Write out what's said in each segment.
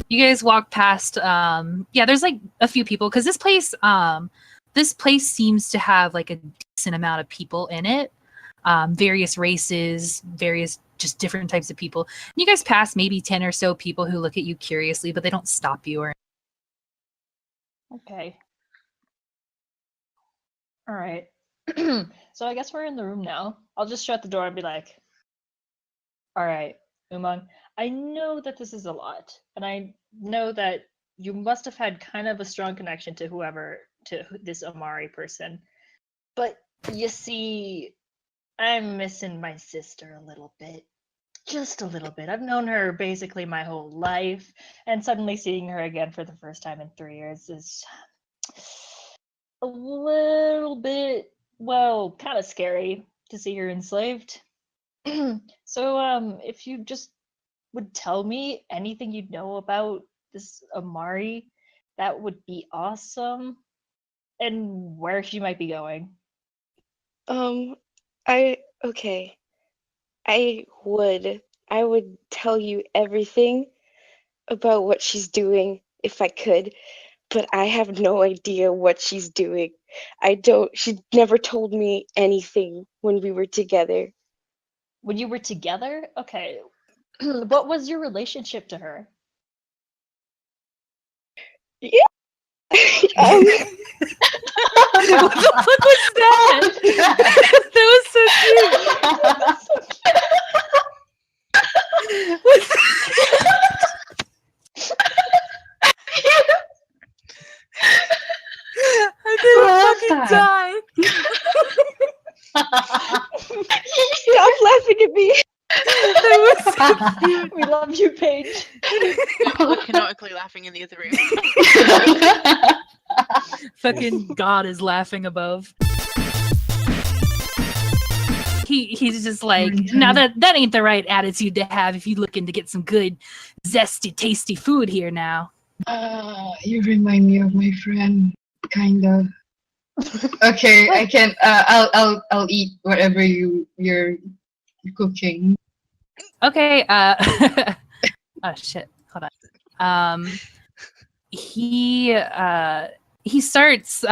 You guys walk past. Yeah, there's like a few people because this place seems to have like a decent amount of people in it. Various races, various just different types of people. And you guys pass maybe 10 or so people who look at you curiously, but they don't stop you or. Okay. All right. So I guess we're in the room now. I'll just shut the door and be like, all right, Umang, I know that this is a lot, and I know that you must have had kind of a strong connection to this Amari person. But you see, I'm missing my sister a little bit. Just a little bit. I've known her basically my whole life, and suddenly seeing her again for the first time in 3 years is a little bit, well, kind of scary to see her enslaved. So, if you just would tell me anything you know about this Amari, that would be awesome. And where she might be going. Okay. I would tell you everything about what she's doing if I could, but I have no idea what she's doing. She never told me anything when we were together. When you were together? Okay. What was your relationship to her? Yeah. What the fuck was that? That was so cute. I'm gonna fucking die. Stop laughing at me. That was so cute. We love you, Paige. We're canonically laughing in the other room. Fucking God is laughing above. He's just like, now that ain't the right attitude to have if you looking to get some good, zesty, tasty food here now. You remind me of my friend, kind of. Okay, I can. I'll eat whatever you're cooking. Okay. Oh shit. Hold on. He starts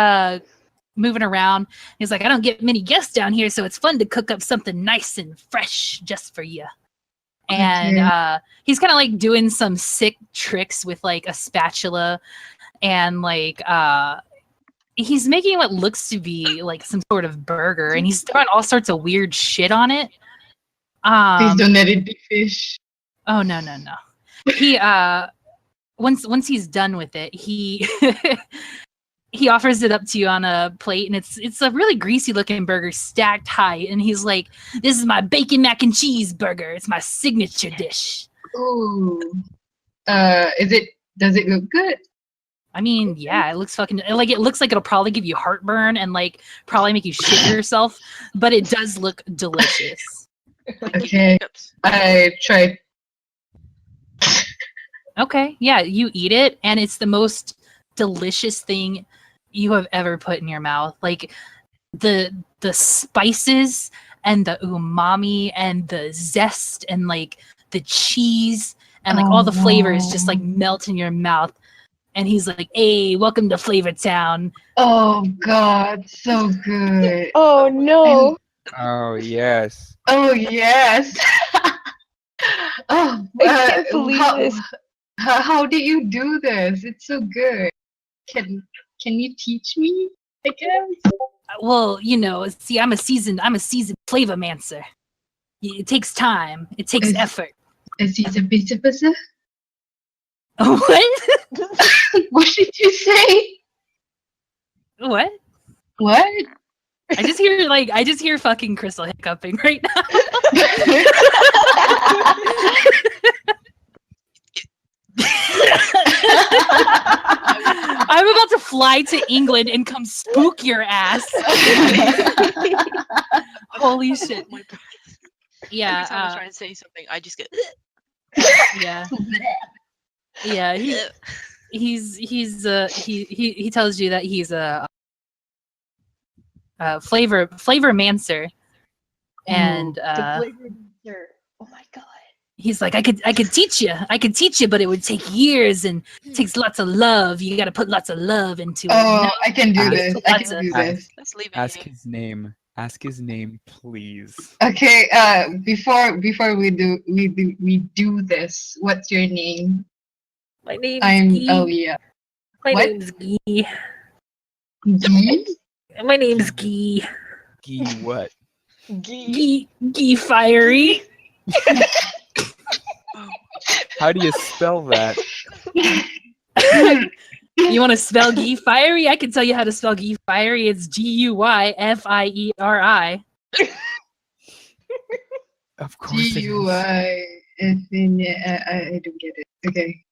moving around. He's like, I don't get many guests down here, so it's fun to cook up something nice and fresh just for you. And he's kind of like doing some sick tricks with like a spatula, and like he's making what looks to be like some sort of burger, and he's throwing all sorts of weird shit on it. Please don't let it be fish. Oh no. He once he's done with it, he he offers it up to you on a plate, and it's a really greasy looking burger stacked high, and he's like, "This is my bacon mac and cheese burger. It's my signature dish." Ooh. Does it look good? I mean, yeah, it looks fucking like it looks like it'll probably give you heartburn and like probably make you shit yourself, but it does look delicious. Okay, I tried. Okay, yeah, you eat it, and it's the most delicious thing you have ever put in your mouth. Like the spices and the umami and the zest and like the cheese and like all the flavors just like melt in your mouth. And he's like, "Hey, welcome to Flavor Town." Oh God, so good. Oh no. Oh yes. Oh yes. Oh, I can't believe this. How did you do this? It's so good. Can you teach me? I guess. Well, you know, see, I'm a seasoned flavor mancer. It takes time. It takes effort. Is he a bit of a? What? What did you say? What? What? I just hear fucking Crystal hiccuping right now. I'm about to fly to England and come spook your ass. Holy shit. Yeah. Every time I try and say something, I just get. Yeah. Yeah. He tells you that he's a flavor mancer, and the flavor mancer. Oh my god. He's like, I could teach you. I could teach you, but it would take years and it takes lots of love. You got to put lots of love into it. Oh, No, I can do Ask- this. I can do this. Let's leave it Ask here. his name. Ask his name, please. Okay. Before we do this, what's your name? My name's I'm Guy. Alia. My what? name's Guy. Gee? My name's Guy. Gee, what? Guy Fiery. How do you spell that? You want to spell Guy Fiery? I can tell you how to spell Guy Fiery. It's Guyfieri. Of course it is. GUI. I don't get it. Okay.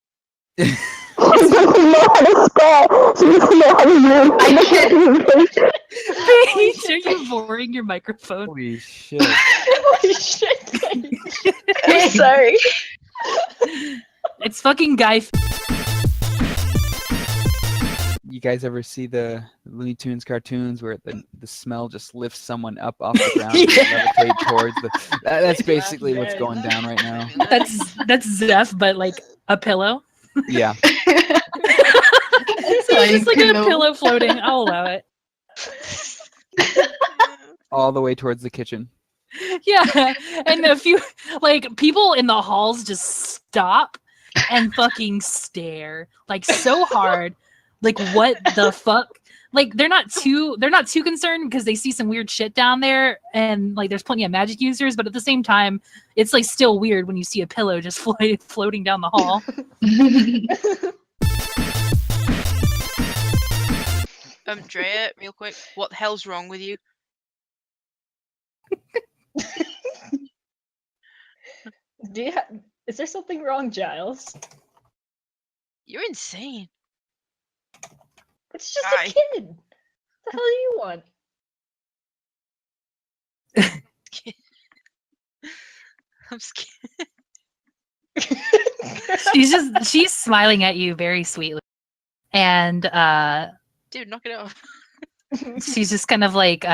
Paige, are you boring your microphone? Holy shit. Holy shit. I'm sorry. It's fucking Guy. You guys ever see the Looney Tunes cartoons where the smell just lifts someone up off the ground and levitate towards the... That's basically what's going down right now. That's Zeph, but like a pillow. Yeah. So it's just like a pillow floating. I'll allow it. All the way towards the kitchen. Yeah, and a few like people in the halls just stop and fucking stare like so hard. Like what the fuck? Like they're not too concerned because they see some weird shit down there and like there's plenty of magic users, but at the same time, it's like still weird when you see a pillow just floating down the hall. Drea, real quick, what the hell's wrong with you? Is there something wrong, Giles? You're insane. It's just Hi. a kid. What the hell do you want? I'm scared. She's smiling at you very sweetly. And Dude, knock it off. she's just kind of like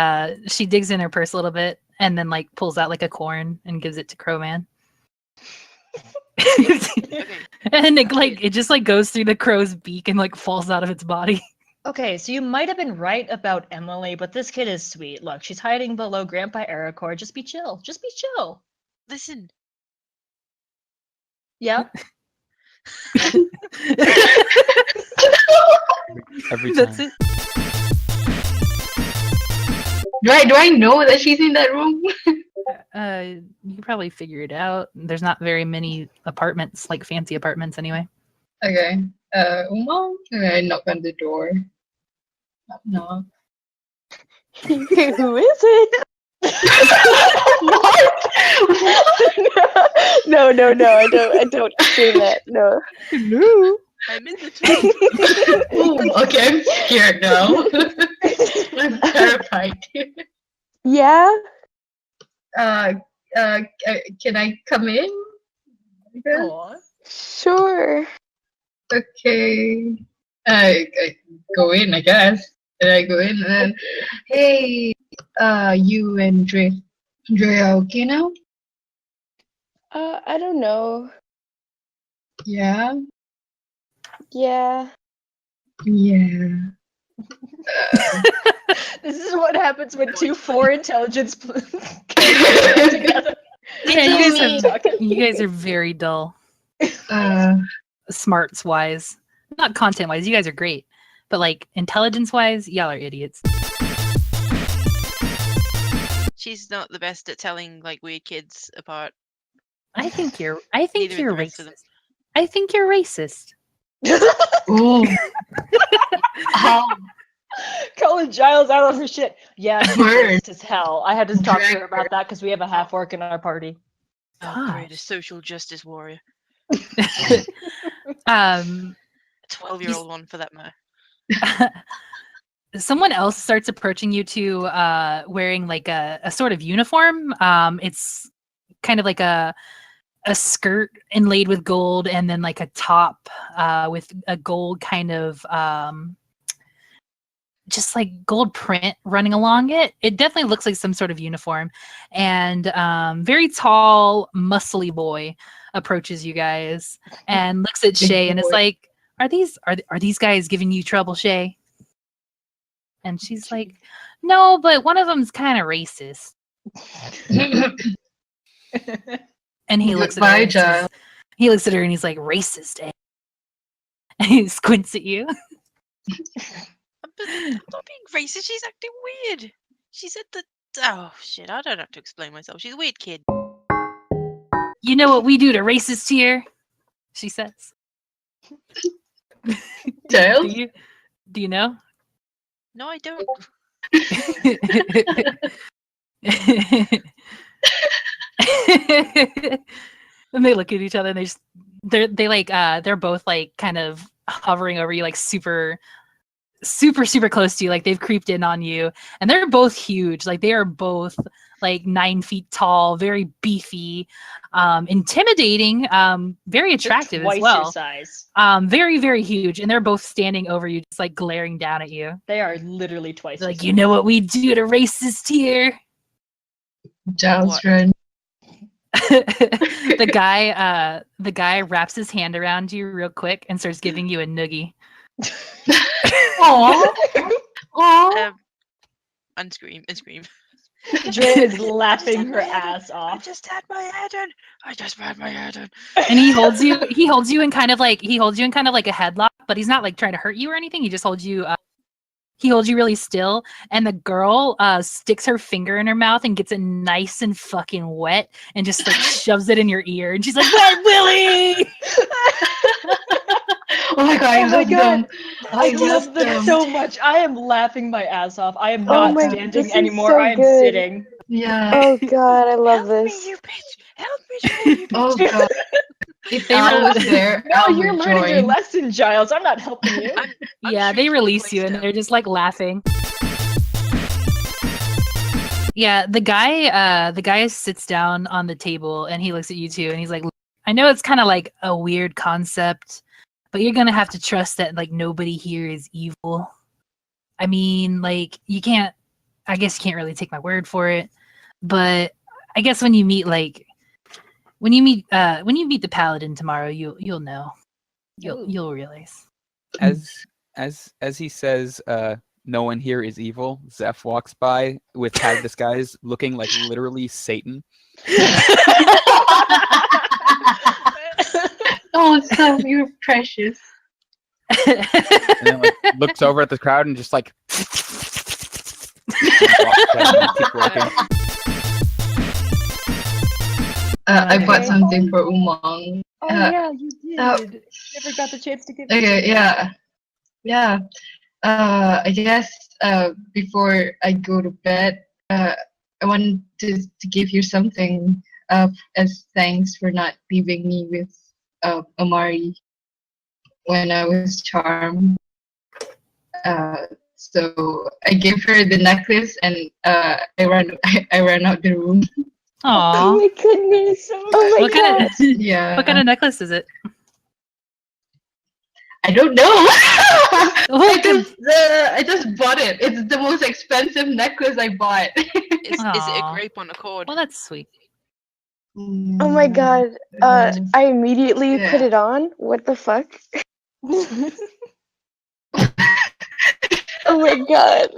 she digs in her purse a little bit and then like pulls out like a corn and gives it to Crowman. Okay. And it just like goes through the crow's beak and like falls out of its body. Okay, so you might have been right about Emily, but this kid is sweet. Look, she's hiding below Grandpa Ericor. Just be chill. Just be chill. Listen. Yeah? Every time. That's it. Do I know that she's in that room? You can probably figure it out. There's not very many apartments, like fancy apartments anyway. Okay. Well, I knock on the door. No. Who is it? No, I don't say that. No. Hello. I'm in the Ooh, okay, I'm scared now. I'm terrified. Yeah? Can I come in? Aw. Sure. Okay. I go in, I guess. And I go in and then, hey, you and Drea okay now? I don't know. Yeah? Yeah. Yeah. This is what happens when two 4 intelligence get together. Yeah, you guys are very dull. Smarts wise. Not content wise, you guys are great. But like intelligence wise, y'all are idiots. She's not the best at telling like weird kids apart. I think you're Neither are the rest of them. racist. I think you're racist. Ooh. Calling Giles out on her shit. Yeah, she's Word. racist as hell. I had to talk to her about that because we have a half orc in our party. Oh, great, a Gosh. social justice warrior. Um A 12-year-old one for that matter. someone else starts approaching you two wearing like a sort of uniform. It's kind of like a skirt inlaid with gold and then like a top with a gold kind of just like gold print running along it. It definitely looks like some sort of uniform. And very tall, muscly boy approaches you guys and looks at Big Shay and is boy. like, are these guys giving you trouble, Shay? And she's like, no, but one of them's kind of racist. And he looks at her. Goodbye, And says- child. he looks at her and he's like, racist, eh? And he squints at you. I'm not being racist. She's acting weird. She said that. Oh shit! I don't have to explain myself. She's a weird kid. You know what we do to racists here? She says. Child? Do you know? No, I don't. And they look at each other and they're both like kind of hovering over you, like super close to you, like they've creeped in on you, and they're both huge. Like they are both like 9 feet tall, very beefy, intimidating, very attractive Twice as well. your size. Very, very huge, and they're both standing over you, just like glaring down at you. They are literally twice. They're your like, you know what we do to racists here? Child's What? friend. the guy wraps his hand around you real quick and starts giving you a noogie. Aww. Aww. And scream and scream. Drea is laughing her ass I off. just had my head in. I just had my head in. And he holds you in kind of like a headlock, but he's not like trying to hurt you or anything. He just holds you he holds you really still, and the girl sticks her finger in her mouth and gets it nice and fucking wet and just like shoves it in your ear, and she's like, "Wet Willie!" Oh my god, I Oh my love God. them. I love love this them. so much. I am laughing my ass off. I am Oh not my- standing this is anymore. so I am good. sitting. Yeah. Oh god, I love Help this. me, you bitch! Help me, Drea, you bitch! Oh god. If They Al were- was there, No, Al you're would learning your join. lesson, Giles. I'm not helping you. I'm Yeah, they shrieking release you, and voice they're just like laughing. Yeah, the guy sits down on the table and he looks at you too, and he's like, I know it's kind of like a weird concept, but you're gonna have to trust that like nobody here is evil. I mean, like I guess you can't really take my word for it, but I guess when you meet the paladin tomorrow, you'll know. You'll realize. As he says, no one here is evil, Zeph walks by with head disguise, looking like literally Satan. Oh, so you're precious. And then like, looks over at the crowd and just like and walks away and keeps walking. I bought Okay. something for Umang. Oh Uh, yeah, you did. uh, Never got the chance to give. Okay, yeah. Yeah. I guess before I go to bed, I wanted to give you something as thanks for not leaving me with Amari when I was charmed. So I gave her the necklace and I ran out the room. Oh Aww. my goodness. Oh my What god. kind of Yeah. what kind of necklace is it? I don't know. Oh, I just bought it. It's the most expensive necklace I bought. Is it Aw. a grape on a cord? well, that's sweet. Oh my god. I immediately put Yeah. it on. What the fuck? Oh my god.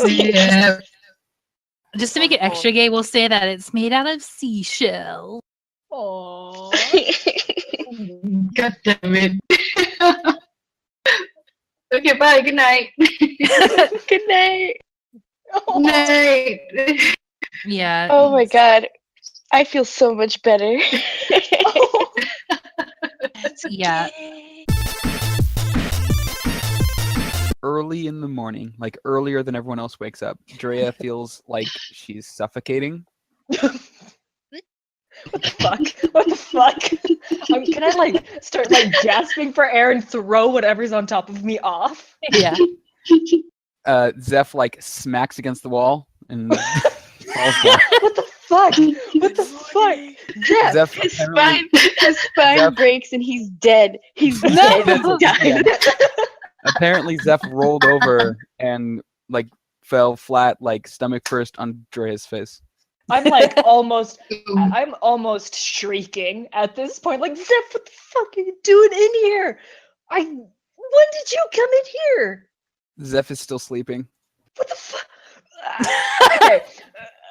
Yeah. Just to make it extra gay, we'll say that it's made out of seashell. Aww. God damn it. Okay, bye. Good night. Good night. Good night. Yeah. Oh my god. I feel so much better. That's Yeah. gay. Early in the morning, like earlier than everyone else wakes up, Drea feels like she's suffocating. What the fuck? What the fuck? Can I like start like gasping for air and throw whatever's on top of me off? Yeah. Zeph like smacks against the wall and falls down. What the fuck? What the fuck? Jeff, Zeph his apparently- spine Zeph- breaks and he's dead. He's No! dead. He's died. Apparently, Zeph rolled over and like fell flat, like stomach first on Drea's face. I'm like almost Ooh. I'm almost shrieking at this point. Like, Zeph, what the fuck are you doing in here? When did you come in here? Zeph is still sleeping. What the fuck? Okay.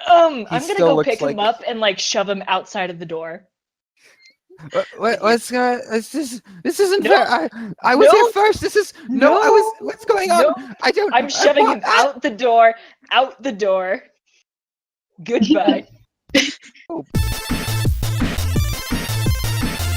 I'm gonna still go looks pick him like- up and like shove him outside of the door. What's going? This isn't No. fair. I was No. here first. This is no. I was. What's going on? No. I don't. I'm shoving him out the door. Out the door. Goodbye.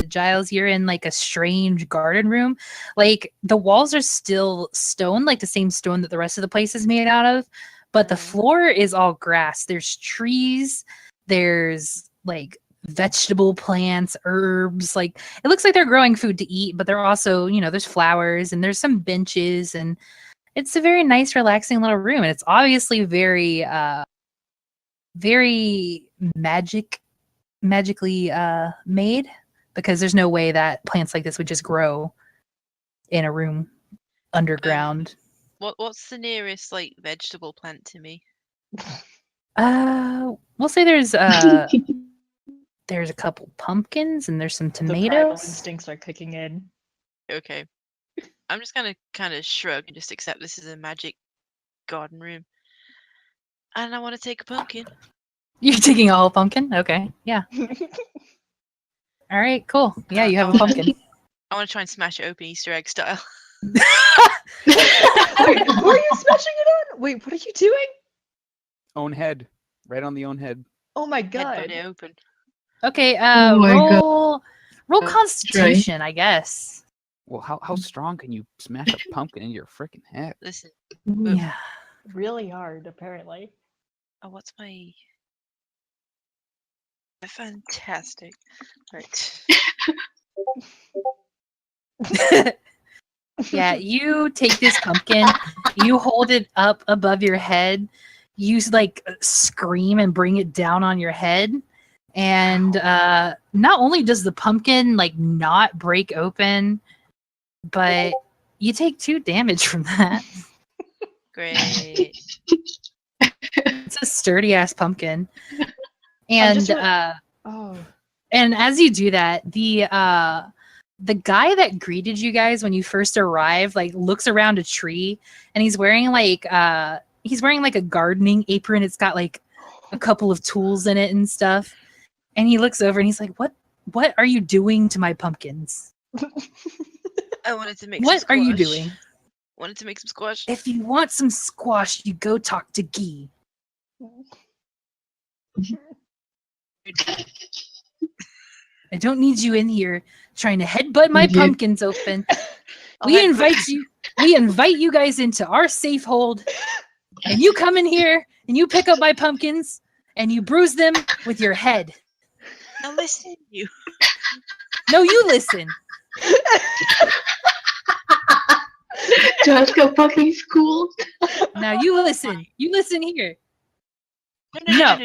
Giles, you're in like a strange garden room. Like the walls are still stone, like the same stone that the rest of the place is made out of, but the floor is all grass. There's trees, there's like vegetable plants, herbs. Like it looks like they're growing food to eat, but they're also, there's flowers and there's some benches, and it's a very nice, relaxing little room. And it's obviously very magically made, because there's no way that plants like this would just grow in a room underground. What's the nearest like vegetable plant to me? We'll say there's a couple pumpkins and there's some The primal tomatoes. instincts are kicking in. Okay. I'm just gonna kind of shrug and just accept this is a magic garden room. And I want to take a pumpkin. You're taking a whole pumpkin? Okay, yeah. All right, cool. Yeah, you have a pumpkin. I want to try and smash it open Easter egg style. Wait, who are you smashing it on? Wait, what are you doing? Own head, right on the own head. Oh my Headbutt god. it open. Okay, Oh my roll That's Constitution, I guess. Well, how strong can you smash a pumpkin in your freaking head? Listen. Yeah. Really hard, apparently. Oh, what's my? Fantastic. Right. Yeah, you take this pumpkin, you hold it up above your head, you like scream and bring it down on your head, and not only does the pumpkin like not break open, but you take 2 damage from that. Great. It's a sturdy ass pumpkin. I'm And just Oh. and as you do that, the guy that greeted you guys when you first arrived like looks around a tree, and he's wearing like a gardening apron. It's got like a couple of tools in it and stuff. And he looks over and he's like, "What are you doing to my pumpkins? I wanted to make What some are you squash. doing? Wanted to make some squash. If you want some squash, you go talk to Guy." I don't need you in here trying to headbutt my Yeah. pumpkins open. I'll We headbutt- invite you guys into our safe hold, and you come in here and you pick up my pumpkins and you bruise them with your head. Now listen, you. No, you listen. Josh got fucking schooled. Now you listen. You listen here. No.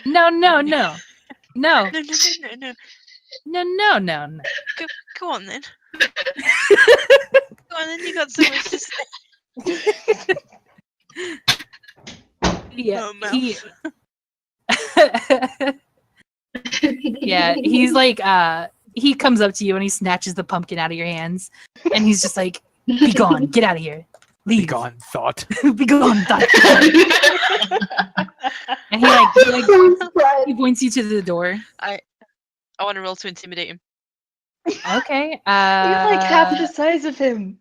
No, no, no. No, No. no, no, no, no. Go on then. Go on then. You got so much to say. Yeah, Oh, he... Yeah, he's like, he comes up to you and he snatches the pumpkin out of your hands, and he's just like, "Be gone, get out of here, leave, Be gone, thought. be gone." And he points you to the door. I want to roll to intimidate him. Okay. You're like half the size of him.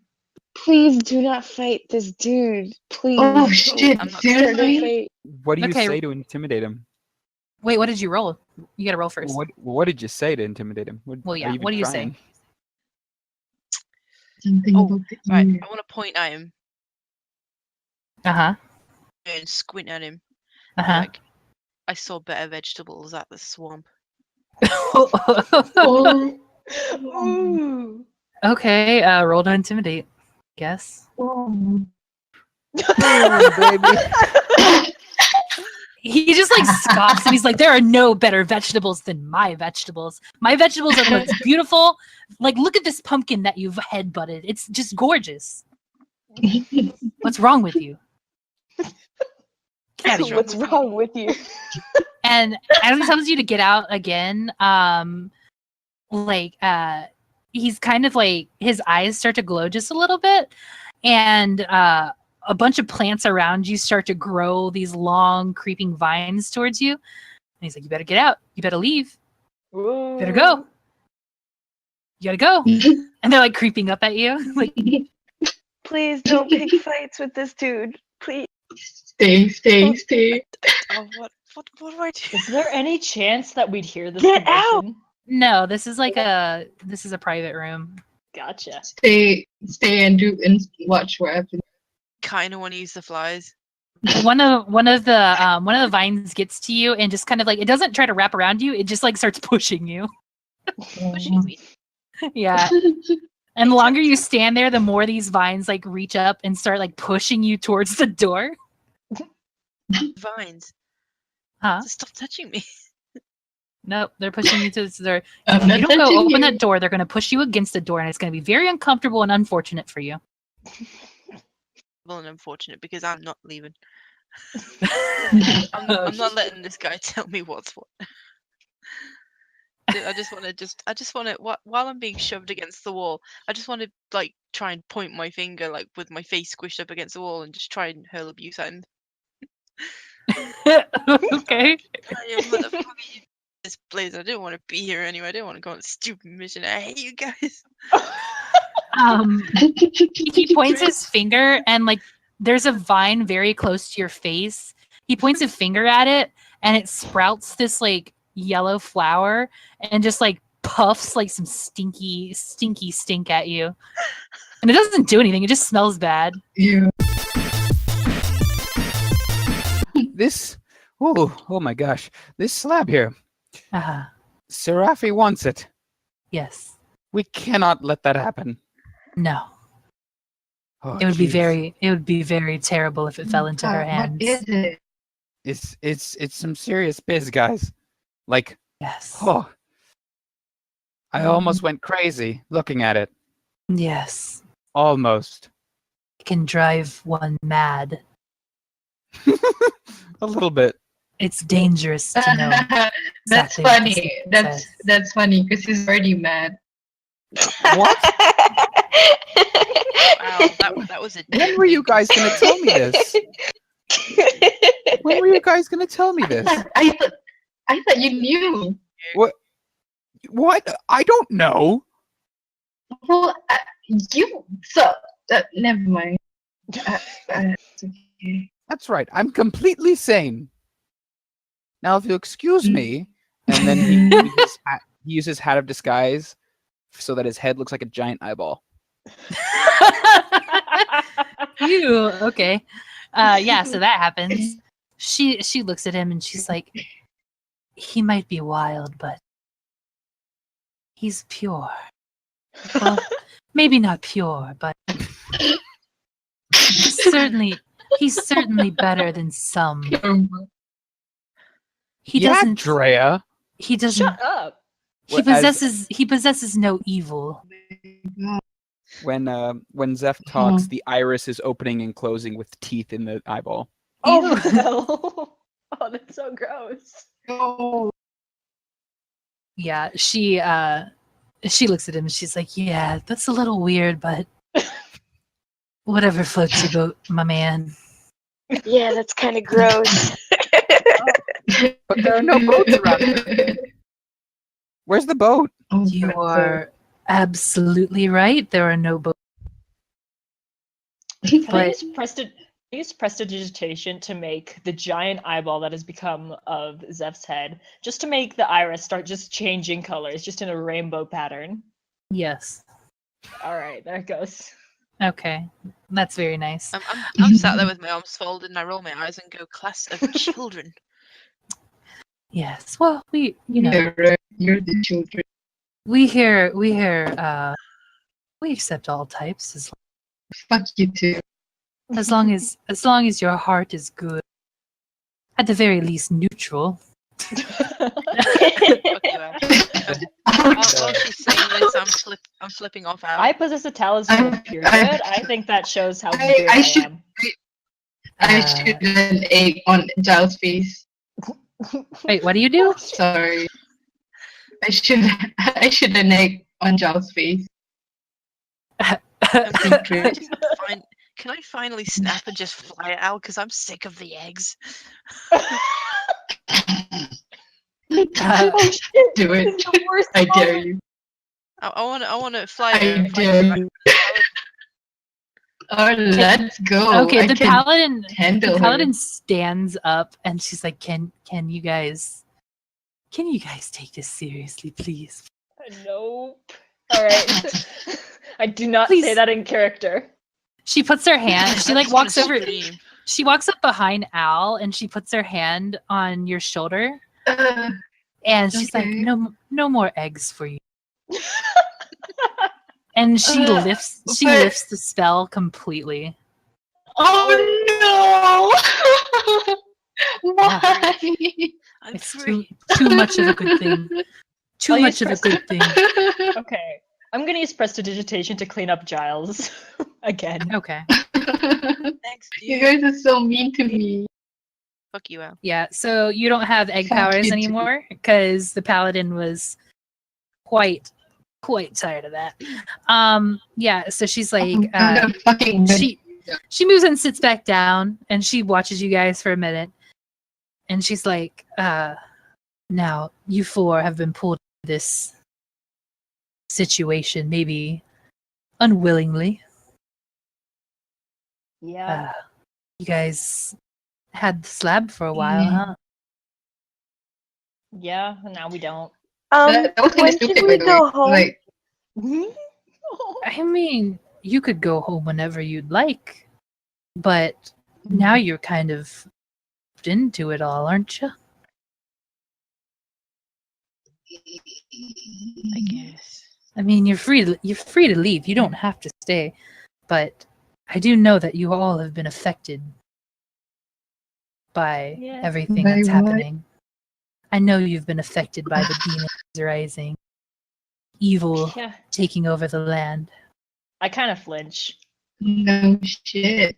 Please do not fight this dude. Please. Oh shit, I'm not seriously? What do you Okay. say to intimidate him? Wait, what did you roll? You gotta roll first. What did you say to intimidate him? Well, are yeah. you even What do you trying? say? Something Oh, about the Right. ear. I want to point at him Uh and squint at him. huh. Uh Like, I saw better vegetables at the swamp. huh. Oh, Ooh. Okay. Roll to intimidate. Guess. oh. baby. He just like scoffs and he's like, "There are no better vegetables than my vegetables. My vegetables are the most beautiful. Like, look at this pumpkin that you've headbutted. It's just gorgeous. What's wrong with you?" Caddy. What's wrong with you? And as he tells you to get out again, he's kind of like his eyes start to glow just a little bit, and a bunch of plants around you start to grow these long creeping vines towards you. And he's like, "You better get out. You better leave. You better go. You gotta go." And they're like creeping up at you. Like, Please don't pick fights with this dude. Please. Stay. Oh, what do I do? Is there any chance that we'd hear this Get out! commotion? no, this is a private room. Gotcha. Stay and watch what happens. Kind of want to use the flies. One of the vines gets to you and just kind of like, it doesn't try to wrap around you. It just like starts pushing you. Pushing me. Yeah. And the longer you stand there, the more these vines like reach up and start like pushing you towards the door. Vines. Huh? Just stop touching me. Nope, they're pushing you to the door. I'm If not you don't go touching open you. that door, they're going to push you against the door, and it's going to be very uncomfortable and unfortunate for you. Well, and unfortunate because I'm not leaving. Oh, I'm not letting this guy tell me what's what. I just want to while I'm being shoved against the wall, I just want to like try and point my finger like with my face squished up against the wall and just try and hurl abuse at him. okay. You motherfucker, you this place. I didn't want to be here anyway. I didn't want to go on a stupid mission. I hate you guys. He points his finger, and like there's a vine very close to your face. He points a finger at it, and it sprouts this like yellow flower, and just like puffs like some stinky stink at you. And it doesn't do anything. It just smells bad. Yeah. Oh my gosh, this slab here. Uh-huh. Serafi wants it. Yes. We cannot let that happen. No. Oh, It would be jeez. very terrible if it fell into her hands. What is it? It's some serious biz, guys. Like, Yes. oh, I almost went crazy looking at it. Yes. Almost. It can drive one mad. A little bit. It's dangerous to know. That's exactly what this funny. says. That's funny because he's already mad. What? Wow, that was a. When were you guys gonna tell me this? When were you guys gonna tell me this? I thought you knew. What? I don't know. Well, never mind. It's okay. That's right. I'm completely sane. Now, if you excuse me, and then he uses hat of disguise so that his head looks like a giant eyeball. Ew, okay. Yeah, so that happens. She looks at him and she's like, he might be wild, but he's pure. Well, maybe not pure, but he's certainly better than some. He doesn't. Drea. He doesn't. Shut up. He possesses no evil. When Zeph talks, the iris is opening and closing with teeth in the eyeball. Oh no! Oh, that's so gross. Oh. Yeah, she looks at him and she's like, "Yeah, that's a little weird, but whatever floats your boat, my man." Yeah, that's kind of gross. But there are no boats around here. Where's the boat? You are absolutely right. There are no boats. Can I But use prestidigitation to make the giant eyeball that has become of Zeph's head, just to make the iris start just changing colors, just in a rainbow pattern. yes. All right, there it goes. Okay, that's very nice. I'm sat there with my arms folded and I roll my eyes and go, class of children. Yes. Well, we Yeah, right. You're the children. we accept all types Fuck you too. as long as your heart is good. At the very least, neutral. Fuck you, Ash. While she's saying this, I'm flipping off out. I possess a talisman of pure good. I think that shows how good I I should- am. I shoot an egg on Giles' face. Wait, what do you do? Sorry. I shoot an egg on Giles' face. Secret. Can I finally snap and just fly it out? Because I'm sick of the eggs. Do it. This is the worst I dare moment. you. I want to fly. I dare you. Oh, let's go. Okay, I the can paladin handle the her. paladin stands up and she's like, Can you guys take this seriously, please? Nope. All right. I do not Please. say that in character. She puts her hand, she I like just wanna walks over, scream. she walks up behind Al and she puts her hand on your shoulder and she's like, Okay. no more eggs for you. And she Uh, lifts but- the spell completely. Oh no! Why? I'm It's free. too much of a good thing. Too I'll much use of a good thing. Okay. I'm gonna use prestidigitation to clean up Giles again. Okay. Thanks, You dude. guys are so mean to me. Fuck you, Al. Yeah, so you don't have egg Fuck powers you too. anymore because the paladin was quite tired of that. Yeah, so she's like I'm gonna fucking win. she moves and sits back down and she watches you guys for a minute and she's like, now you four have been pulled into this situation, maybe unwillingly. Yeah. You guys had the slab for a while, Mm. huh? Yeah. Now we don't. That was kind When of should stupid, we by the go way. home? Like, I mean, you could go home whenever you'd like, but now you're kind of into it all, aren't you? I guess. I mean, you're free to leave. You don't have to stay, but I do know that you all have been affected by Yeah. everything By that's what? happening. I know you've been affected by the demons rising, evil Yeah. taking over the land. I kind of flinch. no shit.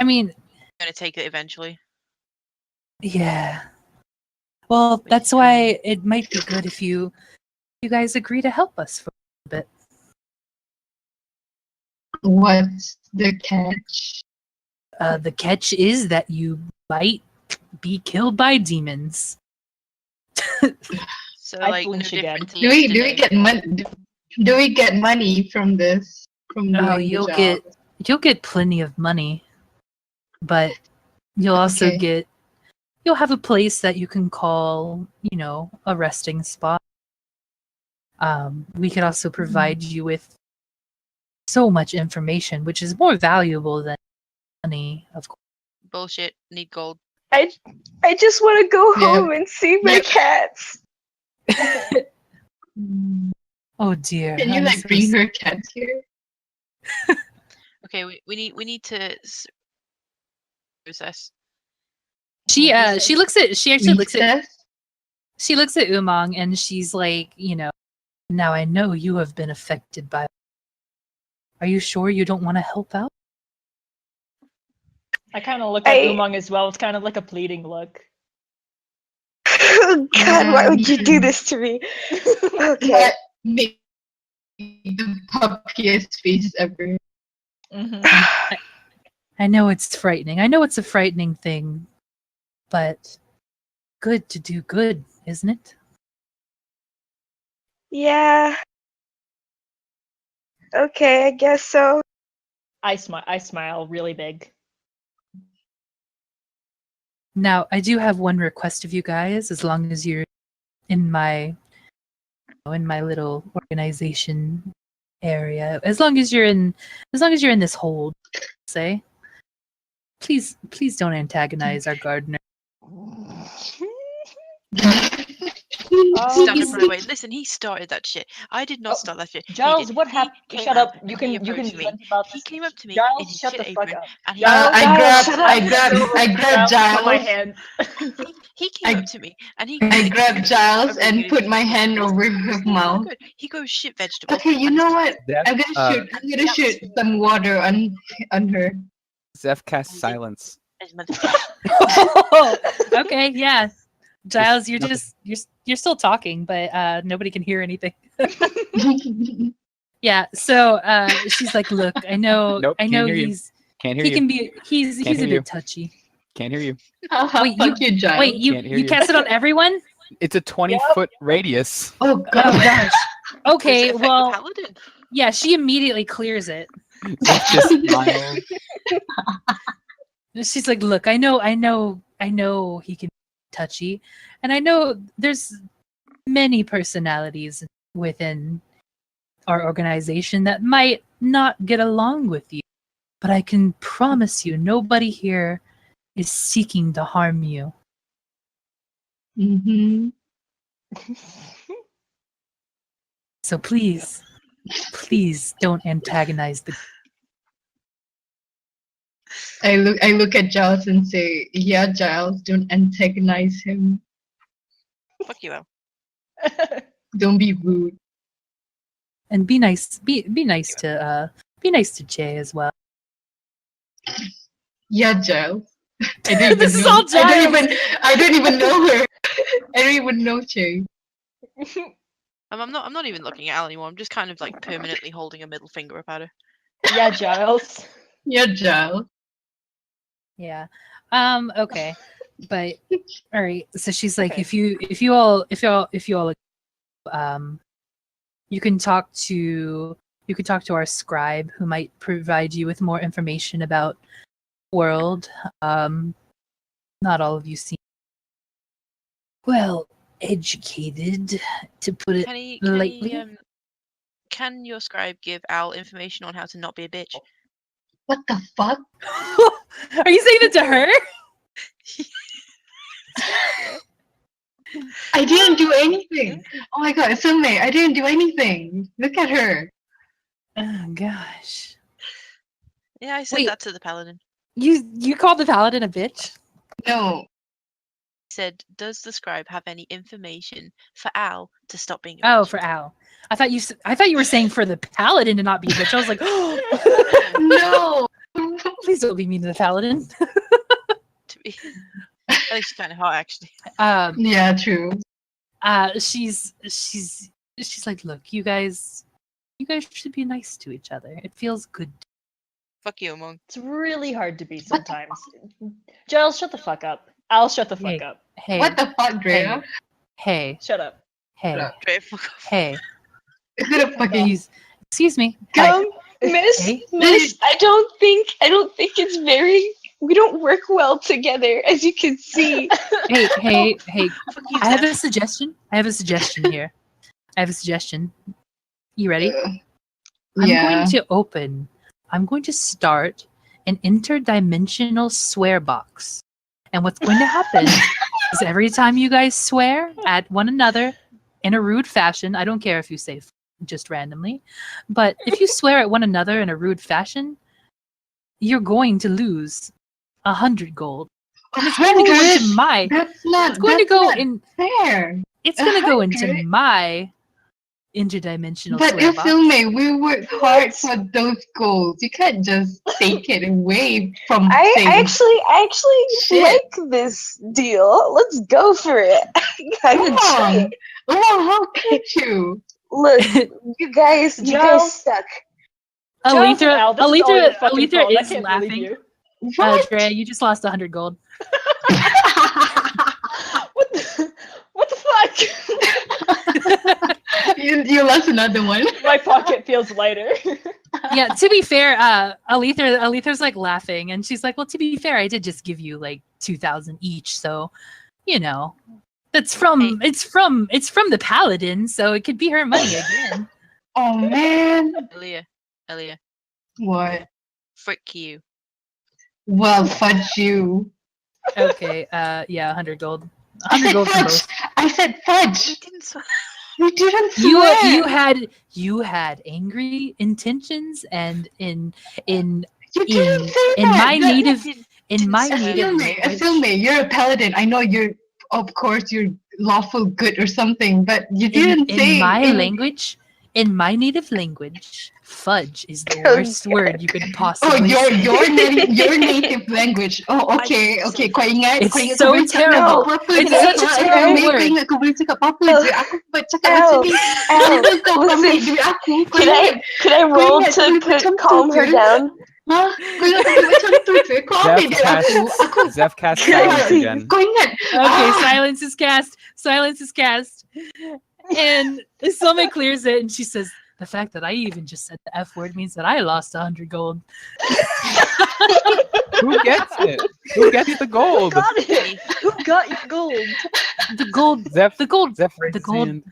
I mean, I'm gonna take it eventually. yeah. Well, Which that's is why it might be good if you guys agree to help us for a bit. What's the catch? The catch is that you might be killed by demons. So I like no flinch again. different to Do we yesterday. get money? Do we get money from this? From Oh, doing the you'll job? you'll get plenty of money, but you'll also Okay. you'll have a place that you can call, a resting spot. We could also provide you with so much information, which is more valuable than money, of course. Bullshit. Need gold. I just want to go Yeah. home and see my Yep. cats. Oh dear. Can you I'm like so bring her cats here? Okay, we need to process. She Recess. she actually looks at Recess? she looks at Umang and she's like, now I know you have been affected by. Are you sure you don't want to help out? I kind of look at I- Umang as well. It's kind of like a pleading look. Oh God, why Yeah, would me you too. do this to me? Okay. But make the puppiest face ever. Mhm. I know it's frightening. I know it's a frightening thing, but good to do good, isn't it? Yeah. Okay, I guess so. I smile really big. Now, I do have one request of you guys, as long as you're in my little organization area. As long as you're in this hold, say. Please don't antagonize our gardener. Oh, Stand up he's- right away. Listen, he started that shit. I did not Oh, start that shit. He Giles, did. what He happened? came Shut out up. You and can he you can approached me. vent about He this. came up to me in Giles, his shut shit the fuck apron up. and he Giles, I Giles, grabbed shut up. I grabbed Grab my Giles. hand. he came I- up to me and he I grabbed Giles Okay, and good. put my hand over his mouth. Good. He goes shit vegetable. Okay, you and know what? Zeph, I'm gonna shoot that was- some water on her. Zeph casts silence. As motherfucker. Okay, yeah. Giles, you're nothing. you're still talking, but nobody can hear anything. Yeah, so she's like, "Look, I know Nope, I can't know hear you. he's Can't hear he you. can be he's Can't he's a hear you. bit touchy." Can't hear you. Wait, Fuck you, Giles. Wait, you Can't hear you you. cast it on everyone? It's a 20-foot radius. Oh Oh god. gosh. Does it Okay, affect the well, paladin? yeah, she immediately clears it. Zeph just smiles. She's like, "Look, I know he can be touchy, and I know there's many personalities within our organization that might not get along with you, but I can promise you nobody here is seeking to harm you. Mm-hmm. So please don't antagonize the." I look at Giles and say, "Yeah, Giles, don't antagonize him. Fuck you, Al. Don't be rude." And be nice to Jay as well. Yeah, Giles. I don't even This is know. all Giles. I don't even know her. I don't even know Jay. I'm not even looking at Al anymore. I'm just kind of like permanently holding a middle finger up at her. Yeah, Giles. Yeah, Giles. Yeah. Okay. But all right. So she's like, Okay. if you all you can talk to our scribe who might provide you with more information about the world. Not all of you seem well educated, to put it lightly. Can your scribe give Al information on how to not be a bitch? What the fuck? Are you saying it to her? I didn't do anything. Oh my god, Sume, I didn't do anything. Look at her. Oh gosh. Yeah, I said Wait. that to the paladin. You called the paladin a bitch? No. Said, does the scribe have any information for Al to stop being a Oh, bitch? for Al. I thought you were saying for the paladin to not be a bitch. I was like, No. please don't be mean to the paladin. To be at least kind of hot, actually. Yeah, true. She's like, look, you guys should be nice to each other. It feels good. Fuck you, Among. It's really hard to be sometimes. Giles, shut the fuck up. Al, shut the fuck Hey. up. Hey, What the fuck, Drea? hey, Shut up. hey, Dre, fuck off. hey. Is it a fucking Excuse me. Hi. Miss, Hey. Miss, I don't think it's very. We don't work well together, as you can see. Hey. Fuck you, I have a Zeph. suggestion. here. I have a suggestion. You ready? Yeah. I'm going to start an interdimensional swear box. And what's going to happen is every time you guys swear at one another in a rude fashion, I don't care if you say just randomly, but if you swear at one another in a rude fashion, you're going to lose 100 gold. And it's going to go into my That's fair. it's going to go into 100? my interdimensional But swear if box. Sume, we work hard for those goals. You can't just take it away from I saying actually Shit. like this deal. Let's go for it. I Come would say, on. Oh, how could you? look, you guys suck. Giles and Al, this is all your fucking fault. I is can't laughing. believe you. What? Drea, you just lost 100 gold. What the fuck? you lost another one. My pocket feels lighter. Yeah, to be fair, Alether's like laughing, and she's like, "Well, to be fair, I did just give you like 2,000 each, so you know, it's from the paladin, so it could be her money again." Oh man. Elia, What? frick you. Well, fudge you. Okay, yeah, 100 gold. I 100 said gold from fudge. both. I said fudge. You didn't swear. You didn't swear. You had angry intentions, and in You didn't say in that. my No, native didn't my swear. native Assume me. You're a paladin. I know you're, of course, you're lawful good or something, but you didn't say in my in- language. In my native language, fudge is the Oh, worst God. word you could Oh, possibly your say. your native language. Oh, okay, okay. Kau ingat, It's kau ingat so kau boleh cakap terrible. apa-apa It's je. such a terrible Kau word. ingat kau boleh cakap apa-apa Oh. je. Aku cakap macam Ow, ni. ow. Tiba-tiba kau Listen, ambil duit aku. Kau Can ingat? I roll ingat to kau macam tu calm her je? down? Ha? Kau ingat kau boleh macam tu je? Kau ambil duit aku. Aku Zeph cast Can I silence see? again. Kau ingat? Okay, Ah! silence is cast. Silence is cast. And Selma clears it and she says, the fact that I even just said the F word means that I lost 100 gold. Who gets it? Who gets the gold? Got it. Who got your gold? The gold, Zeph, the gold, Zeph the raises gold. hand.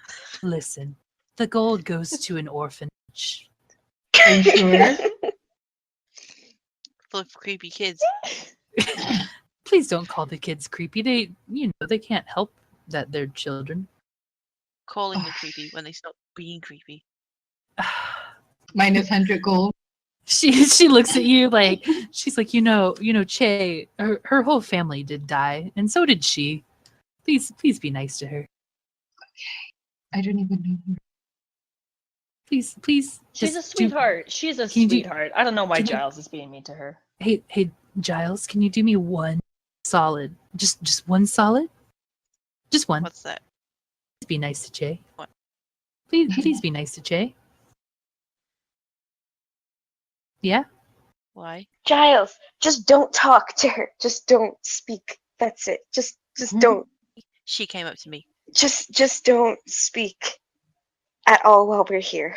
Listen, the gold goes to an orphanage. Are you sure? Full of creepy kids. Please don't call the kids creepy. They can't help that they're children. Calling them creepy when they stop being creepy. Minus 100 gold. She looks at you like she's like, Che, her whole family did die, and so did she. Please be nice to her. I don't even know her. Please. She's a just do- sweetheart. She's a Can you do- sweetheart. I don't know why can you- Giles is being mean to her. Hey, Giles, can you do me one solid? Just one solid? Just one. What's that? Please be nice to Che. What? Please be nice to Che. Yeah? Why? Giles, just don't talk to her. Just don't speak. That's it. Just don't. She came up to me. Just don't speak at all while we're here.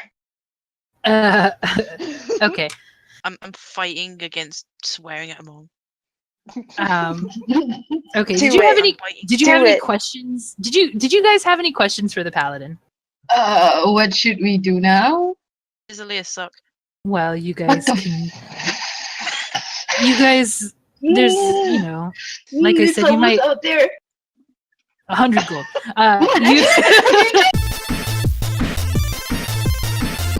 Okay. I'm fighting against swearing at a mom. Okay. Do Did you have it. any? I'm fighting. Did you Do have any it. questions? Did you guys have any questions for the paladin? What should we do now? Does Aaliyah suck? Well, you What guys the can. You guys, there's like I said, you might out there. 100 gold.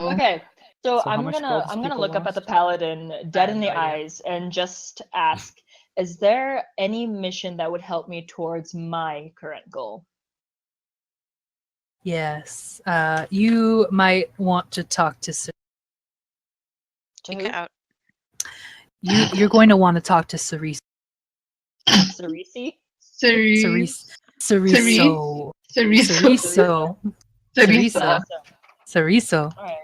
Okay, so So how much gold does I'm gonna people look up at the lost? paladin dead in the no idea. eyes and just ask, is there any mission that would help me towards my current goal? Yes. You might want to talk to. To Check who? it out. You're going to want to talk to Cerise. Cerisi? Cerise. Ceriso. Ceriso. Ceriso. Ceriso. All right,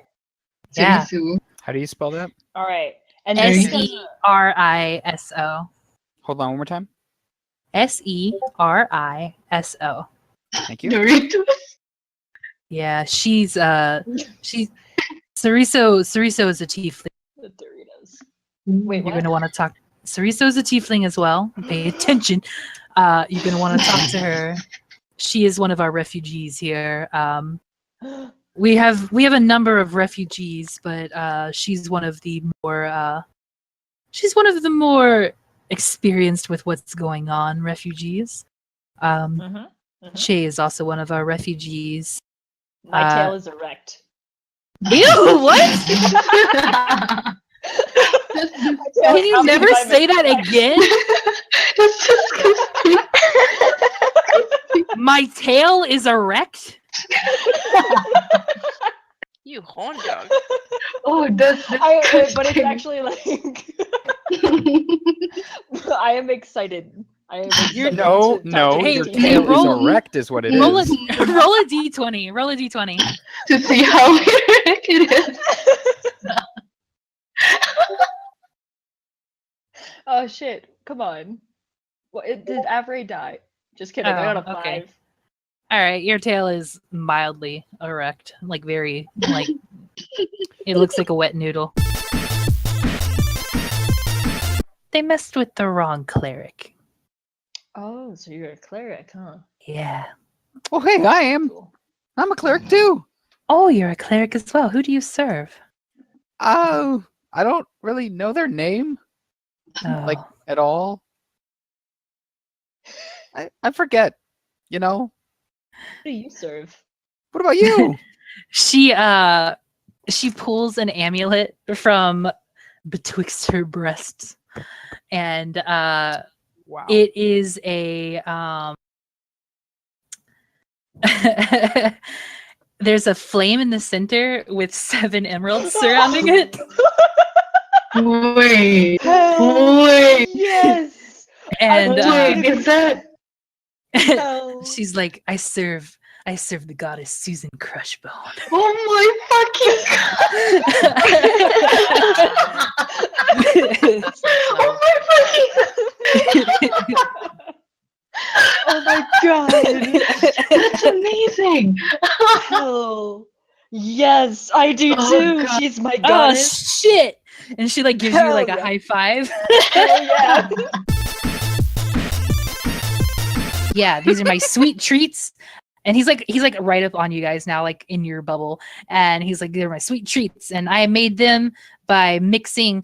Yeah. Ceriso. How do you spell that? all right, and this is gonna- Seriso. Hold on one more time. Seriso. Thank you. Doritos. Yeah, she's Ceriso is a tiefling. the Doritos. Wait, You're what? going to want to talk. Ceriso is a tiefling as well. Pay attention. You're going to want to talk to her. She is one of our refugees here. We have a number of refugees, but she's one of the more experienced with what's going on refugees. Mhm, mhm. Che is also one of our refugees. My tail is erect. Ew! What? Can you never say that again? That's disgusting. My tail is erect. You horn dog. Oh, that's But it's disgusting. actually like I am excited. No, Hey, your can you tail roll- is erect is what it Roll a is. roll a d20. Roll a d20. To see how erect it is. Oh shit! Come on. Did Avery die? Just kidding. I got a Oh, okay. 5. All right, your tail is mildly erect, like very like it looks like a wet noodle. They messed with the wrong cleric. Oh, so you're a cleric, huh? Yeah. Oh, hey, I am. Cool. I'm a cleric too. Oh, you're a cleric as well. Who do you serve? Oh, I don't really know their name like Oh. at all. I forget. You know. Who do you serve? What about you? She pulls an amulet from betwixt her breasts, and Wow. it is a there's a flame in the center with 7 emeralds surrounding it. Wait. Hell Wait. yes. And Wait, is that? Hell. she's like, I serve the goddess Susan Crushbone. Oh my fucking god! That's next level. Oh my fucking Oh my god. That's amazing! Hell. Yes, I do Oh, too. God. She's my Oh goddess. shit! And she like gives you Hell like a yeah. high five. Hell yeah. Yeah, these are my sweet treats. And he's like right up on you guys now, like in your bubble. And he's like, they're my sweet treats. And I made them by mixing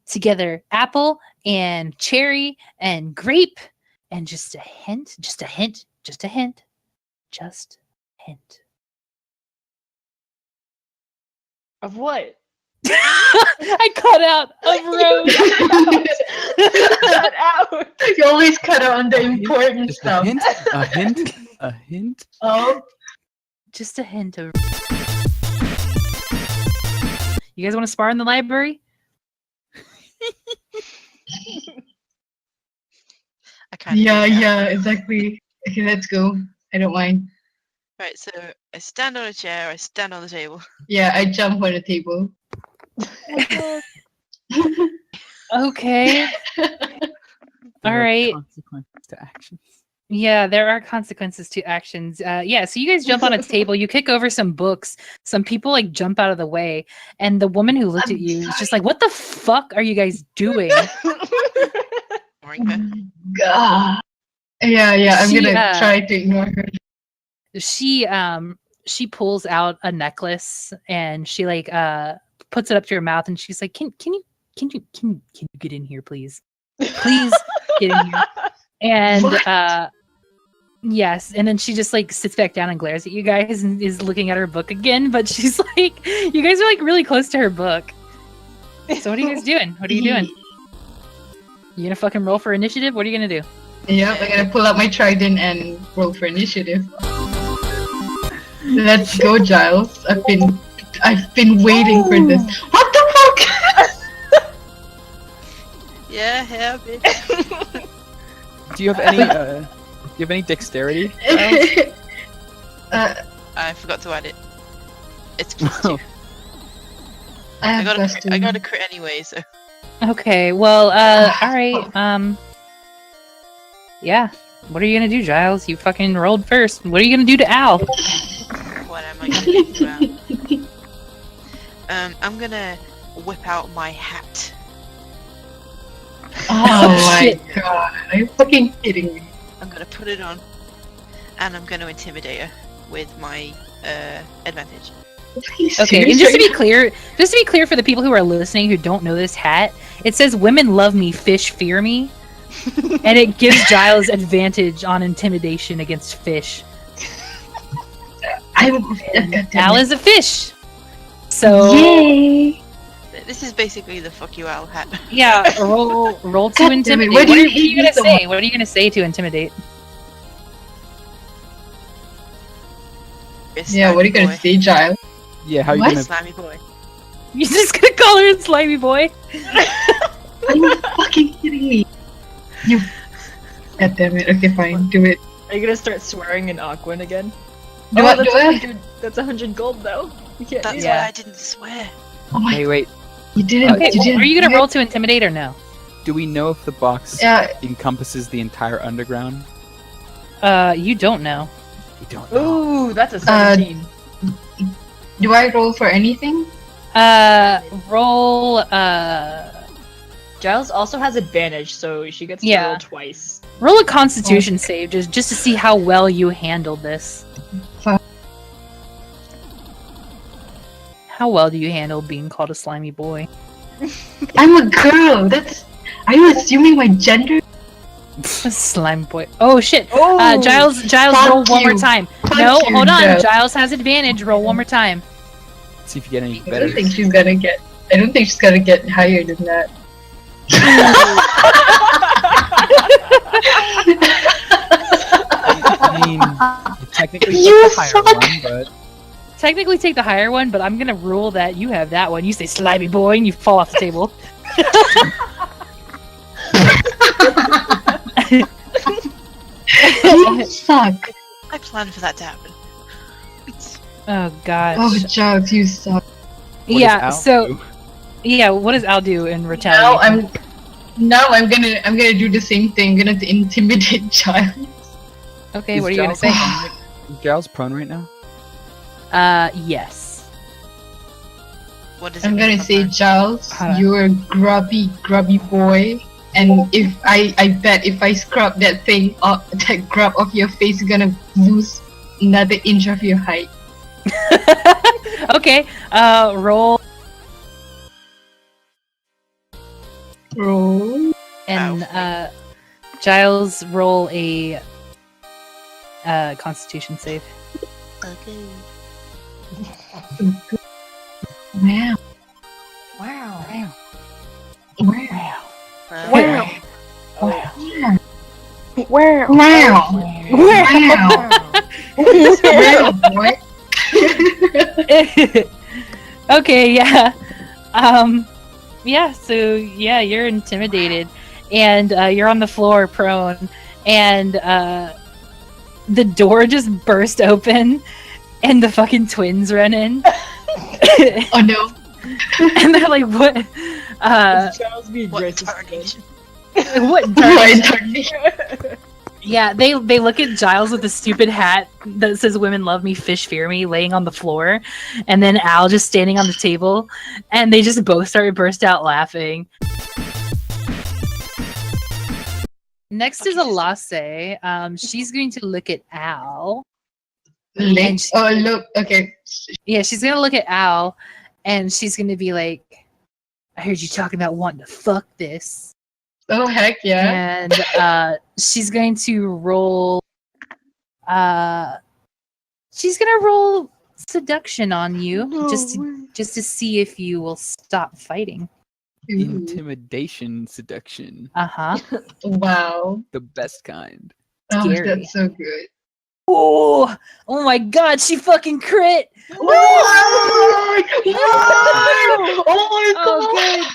together apple and cherry and grape and just a hint. Of what? I cut out of road. Cut out. You always cut out on the important Just a stuff. hint, a hint, a hint. Oh, Just a hint of. You guys want to spar in the library? I kind yeah, exactly. Okay, let's go. I don't mind. Right, so I stand on a chair, I stand on the table. Yeah, I jump on the table. Okay. There All are right. Consequences to actions. Yeah, there are consequences to actions. Yeah, so you guys jump on a table, you kick over some books, some people like jump out of the way, and the woman who looked at you is just like, "What the fuck are you guys doing?" Ignoring her. God. Yeah, I'm She, gonna try to ignore her. She pulls out a necklace and she like puts it up to her mouth and she's like, "Can you get in here, please? Please get in here." And What? yes, and then she just like sits back down and glares at you guys and is looking at her book again, but she's like, you guys are like really close to her book. So what are you guys doing? What are you doing? You gonna fucking roll for initiative? What are you gonna do? Yep, I'm gonna pull out my trident and roll for initiative. Let's go, Giles. I've been waiting for this. What the fuck? Yeah, bitch. Do you have any dexterity? I forgot to add it. It's plus 2. I have plus 2. I got a crit anyway, so. Okay, well, all right, yeah. What are you gonna do, Giles? You fucking rolled first. What are you gonna do to Al? What am I gonna do? I'm gonna whip out my hat. Oh my Shit. god. Are you fucking kidding me? I'm gonna put it on, and I'm gonna intimidate her with my advantage. Please, Okay, and seriously? just to be clear for the people who are listening who don't know this hat, it says "Women love me, fish fear me," and it gives Giles advantage on intimidation against fish. Al is a fish, so Yay! This is basically the fuck you Al hat. yeah. Roll to God damn it, intimidate. why do What you are you hate gonna me so say? What are you gonna say to intimidate? Yeah, what are you gonna say, Giles? Yeah, how are you What? gonna? Slimy boy. You're just gonna call her a slimy boy? Are you fucking kidding me? You. God damn it. Okay, fine. Do it. Are you gonna start swearing in Aquan again? Do Oh, it. that's Do it. 100. That's 100 gold though. You can't That's do why that. I didn't swear. Oh my. Hey, wait. You didn't. Okay, you didn't are you do gonna it. roll to intimidate or no? Do we know if the box Yeah. encompasses the entire underground? You don't know. We don't know. Ooh, that's a 17. Do I roll for anything? Roll. Giles also has advantage, so she gets to Yeah. roll twice. Roll a Constitution save just to see how well you handled this. Fuck. How well do you handle being called a slimy boy? I'm a girl. Are you assuming my gender? A slimy boy. Oh shit. Oh, Giles, fuck roll one more you. time. Fuck No, you, hold on. Giles. Giles has advantage. Roll one more time. See if you get any I better. don't think she's gonna get. I don't think she's gonna get higher than that. I mean, you technically You took the higher suck. one, but technically take the higher one, but I'm gonna rule that you have that one. You say slimy boy, and you fall off the table. You suck. I planned for that to happen. Oh gosh. Oh, Jugs, you suck. What yeah. does Al So do? yeah, what does Al do in Now retaliation? I'm gonna do the same thing. I'm gonna intimidate Giles. Okay, Is what are you gonna Giles say? prone right- is Giles prone right now? Yes. What does it I'm mean gonna by say, that? Giles, Huh. you're a grubby boy. And if I bet if I scrub that thing off, that grub off your face, you're gonna lose another inch of your height. Okay. Roll Roll. and Giles roll a Constitution save. Okay. Wow. Wow. Wow. Wow. Wow. Yeah. Wow. Wow. Wow. Wow, boy. Okay, yeah. Yeah, so yeah, you're intimidated and you're on the floor prone and the door just burst open and the fucking twins run in. Oh no. And they're like, what? Charles being What racist tarnation? What Why dark- don't Yeah, they look at Giles with a stupid hat that says "Women love me, fish fear me," laying on the floor, and then Al just standing on the table, and they just both burst out laughing. Next is Alase. She's going to look at Al. Link? Oh look, okay. Yeah, she's gonna look at Al, and she's gonna be like, "I heard you talking about wanting to fuck this." Oh heck yeah. And she's going to roll she's gonna roll seduction on you just to see if you will stop fighting. Ooh. Intimidation, seduction, Uh-huh. Wow. the best kind. Oh, Scary. that's so good. Oh my god, she fucking crit! What? What? Oh my Oh god.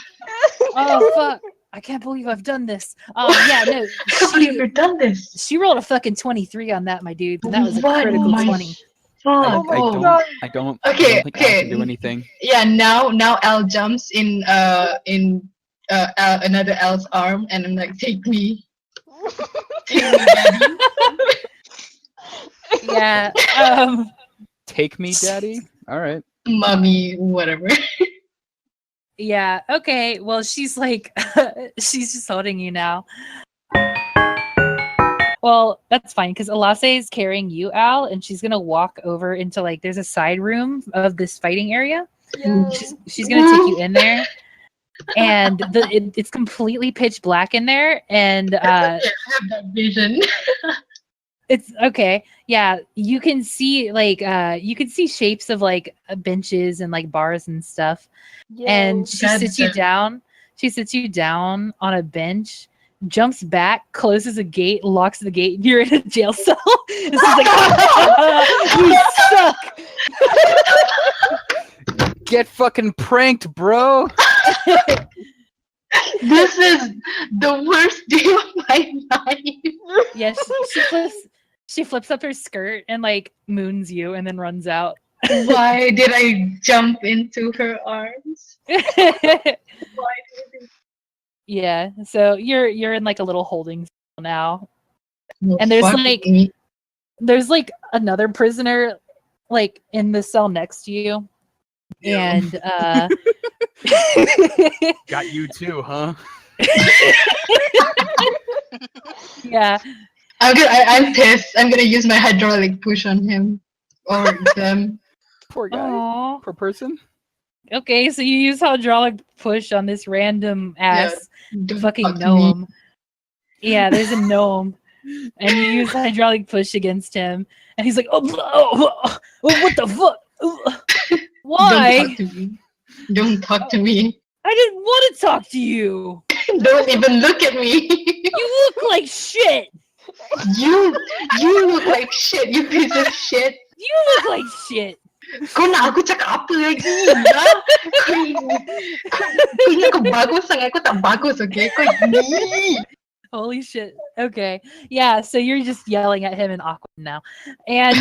Oh fuck. I can't believe I've done this. Yeah, no. I can't believe you've done this. She rolled a fucking 23 on that, my dude. And that was a What? critical My 20. Fuck. I Oh. don't Okay, think Al can do okay. anything. Yeah, now Al jumps in another Al's arm and I'm like, take me. Take me, daddy. Yeah. Take me, daddy. All right. Mommy, whatever. Yeah, okay. Well, she's like, she's just holding you now. Well, that's fine because Alase is carrying you, Al, and she's gonna walk over into like there's a side room of this fighting area. She's gonna take you in there, and it's completely pitch black in there, and I have that vision. it's okay. Yeah, you can see like you can see shapes of like benches and like bars and stuff. And she God sits you damn. down. She sits you down on a bench, jumps back, closes a gate, locks the gate. You're in a jail cell. And she's like, "You suck." Get fucking pranked, bro. This is the worst day of my life. Yeah, she flips up her skirt and like moons you, and then runs out. Why did I jump into her arms? Why did I Yeah, so you're in like a little holding cell now. do- And there's, Fuck like- me. There's like another prisoner like in the cell next to you. Yeah. And Got you too, huh? yeah. I'm pissed. I'm gonna use my hydraulic push on him or them. Poor guy. Aw. Poor person. Okay, so you use hydraulic push on this random ass Don't fucking talk to me. gnome. Yeah, there's a gnome. And you use hydraulic push against him. And he's like, what the fuck? Why? Don't talk to me. Don't talk to me. I didn't want to talk to you. Don't even look at me. You look like shit. You look like shit, you piece of shit. You look like shit. Kau nak aku cakap apa lagi? Ya? Kau ingat kau bagus sangat, kau tak bagus, okay? Kau ni. Holy shit. Okay. Yeah, so you're just yelling at him in awkward now. And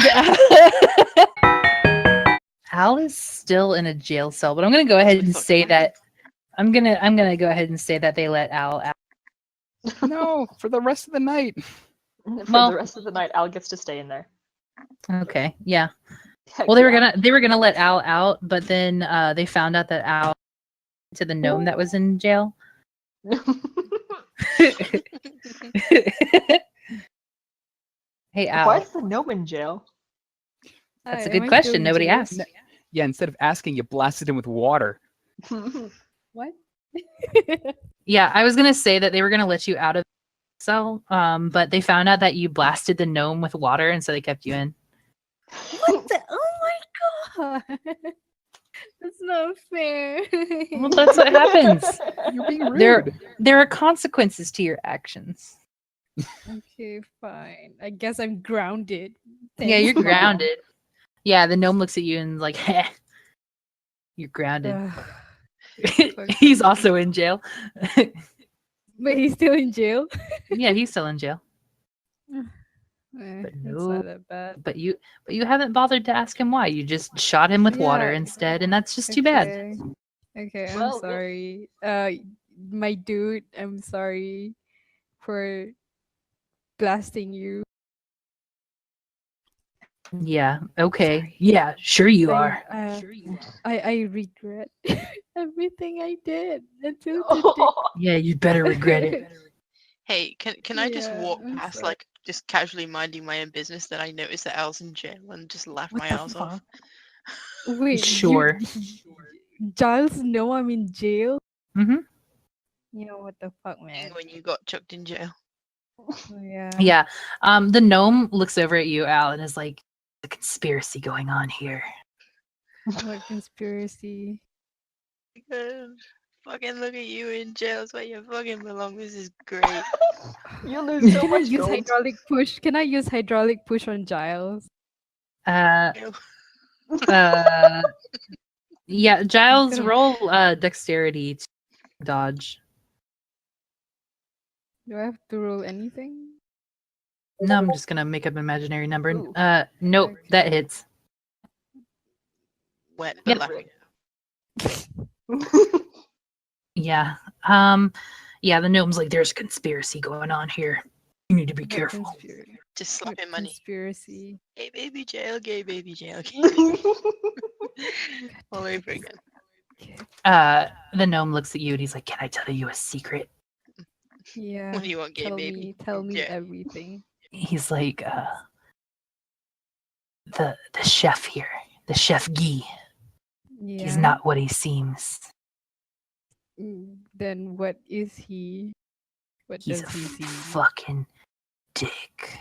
Al is still in a jail cell, but I'm going to go ahead and say that I'm going to go ahead and say that they let Al out. No, for the rest of the night. For Well- the rest of the night, Al gets to stay in there. Okay. Yeah. Heck Well, they were yeah. going to let Al out, but then they found out that Al to the gnome that was in jail. Hey Al. Why is the gnome in jail? That's a Am good I question. still in Nobody jail? asked. Yeah, instead of asking, you blasted him with water. What? Yeah, I was gonna say that they were gonna let you out of the cell, but they found out that you blasted the gnome with water, and so they kept you in. What the? Oh my god! That's not fair. Well, that's what happens. You're being rude. There are consequences to your actions. Okay, fine. I guess I'm grounded. Yeah, you're Thanks. grounded. Yeah, the gnome looks at you and is like, heh, you're grounded. Fuck He's you. also in jail. But he's still in jail. Yeah, he's still in jail. That's no- not that bad. But you haven't bothered to ask him why. You just shot him with water Yeah. instead, and that's just too bad. Okay, I'm Well, sorry. My dude, I'm sorry for blasting you. Yeah. Okay. Yeah. Sure you are. I regret everything I did until today. Yeah. You'd better regret it. Hey, can I just Yeah, walk I'm past, sorry. like, just casually minding my own business that I noticed that Al's in jail and just laugh What my the ass off? Wait, Sure. Giles know I'm in jail? Mm-hmm. You know what the fuck, man? When you got chucked in jail. Oh, yeah. Yeah. The gnome looks over at you, Al, and is like, "The conspiracy going on here." What conspiracy? God, fucking look at you in jail. It's where you fucking belong. This is great. You lose so Can I much use gold. hydraulic push? Can I use hydraulic push on Giles? Ew. Yeah. Giles, gonna- roll dexterity to dodge. Do I have to roll anything? No, I'm just gonna make up an imaginary number. Ooh. Nope, that Okay. hits. Wet, but Yep. laughing. Yeah. Yeah, the gnome's like, there's a conspiracy going on here. You need to be What careful. Just What slap him money. conspiracy? Gay baby jail, gay baby jail. All over again. The gnome looks at you and he's like, "Can I tell you a secret?" Yeah. What do you want, gay baby? Tell me Yeah. everything. He's like, the chef here, the chef Guy, Yeah. he's not what he seems. Then what is he? What He's does a he see? fucking dick.